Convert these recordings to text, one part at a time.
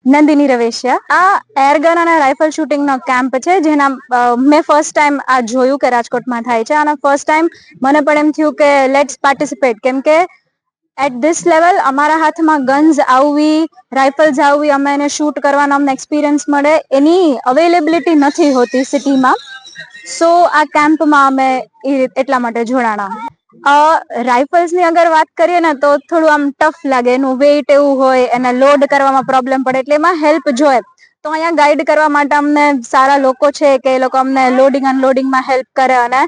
નંદિની રવેશિયા આ એરગન અને rifle શૂટિંગનો camp છે જેના મેં ફર્સ્ટ ટાઈમ આ જોયું કે રાજકોટમાં થાય છે અને ફર્સ્ટ ટાઈમ મને પણ એમ થયું કે લેટ્સ પાર્ટિસિપેટ કેમ કે એટ ધીસ લેવલ અમારા હાથમાં ગન્સ આવવી રાઇફલ્સ આવવી અમે એને શૂટ કરવાનો અમને એક્સપિરિયન્સ મળે એની અવેલેબિલિટી નથી હોતી સિટીમાં સો આ કેમ્પમાં અમે એટલા માટે જોડાણા રાઇફલ્સ ની અગર વાત કરીએ ને તો થોડું આમ ટફ લાગે એનું વેઇટ એવું હોય એને લોડ કરવામાં પ્રોબ્લેમ પડે એટલે એમાં હેલ્પ જોઈએ તો અહીંયા ગાઈડ કરવા માટે અમને સારા લોકો છે કે એ લોકો અમને લોડિંગ અનલોડિંગમાં હેલ્પ કરે અને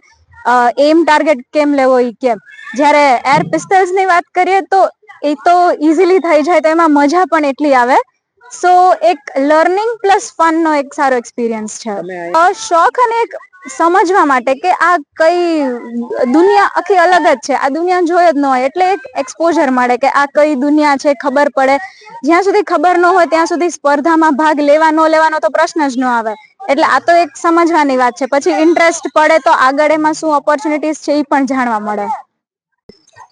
એમ ટાર્ગેટ કેમ લેવો એ કેમ જ્યારે એર પિસ્તલ્સ ની વાત કરીએ તો એ તો ઇઝીલી થઈ જાય તો એમાં મજા પણ એટલી આવે સો એક લર્નિંગ પ્લસ ફન નો એક સારો એક્સપિરિયન્સ છે શોખ અને એક સમજવા માટે કે આ કઈ દુનિયા આખી અલગ જ છે આ દુનિયા જોઈ જ ન હોય એટલે એક એક્સપોઝર મળે કે આ કઈ દુનિયા છે ખબર પડે જ્યાં સુધી ખબર ન હોય ત્યાં સુધી સ્પર્ધામાં ભાગ લેવા ન લેવાનો તો પ્રશ્ન જ ન આવે એટલે આ તો એક સમજવાની વાત છે પછી ઇન્ટરેસ્ટ પડે તો આગળ એમાં શું ઓપોર્ચ્યુનિટીઝ છે એ પણ જાણવા મળે.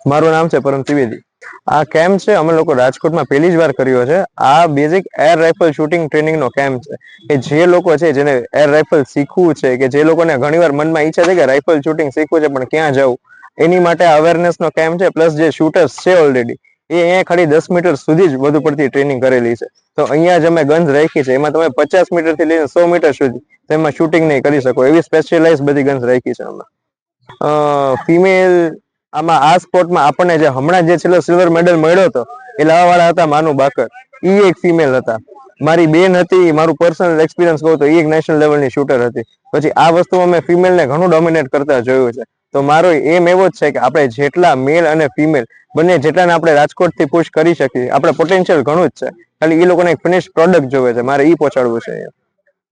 મારું નામ છે પરમ ત્રિવેદી. આ કેમ્પ છે અમે લોકો રાજકોટમાં પહેલી જ વાર કર્યો છે. આ basic air rifle shooting training નો કેમ્પ છે કે જે લોકો છે જેને એર રાઇફલ શીખવું છે કે જે લોકોને ઘણીવાર મનમાં ઈચ્છા છે કે રાઇફલ શૂટિંગ શીખવું છે પણ ક્યાં જવું એની માટે અવેરનેસ નો કેમ્પ છે. પ્લસ જે શૂટર્સ છે ઓલરેડી એ અહીંયા ખાલી 10 મીટર સુધી જ વધુ પડતી ટ્રેનિંગ કરેલી છે તો અહીંયા જ અમે ગન્સ રાખી છે એમાં તમે 50 મીટર થી લઈને 100 મીટર સુધી તેમાં શૂટિંગ નહીં કરી શકો એવી સ્પેશિયલાઇઝ બધી ગન્સ રાખી છે અમે. ફિમેલ આમાં આ સ્પોર્ટમાં આપણને જે હમણાં જે છેલ્લો સિલ્વર મેડલ મળ્યો હતો એ લાવવાવાળા હતા માનુ બાકર. ઈ એક ફિમેલ હતા. મારી બેન હતી. મારું પર્સનલ એક્સપિરિયન્સ કહું તો એ એક નેશનલ લેવલની શૂટર હતી. પછી આ વસ્તુમાં મેં ફિમેલને ઘણું ડોમિનેટ કરતા જોયું છે તો મારો એમ એવો જ છે કે આપણે જેટલા મેલ અને ફિમેલ બંને જેટલાને આપણે રાજકોટથી પુશ કરી શકીએ આપણે પોટેન્શિયલ ઘણું જ છે ખાલી એ લોકોને એક ફિનિશ પ્રોડક્ટ જોવે છે મારે ઈ પહોંચાડવું છે.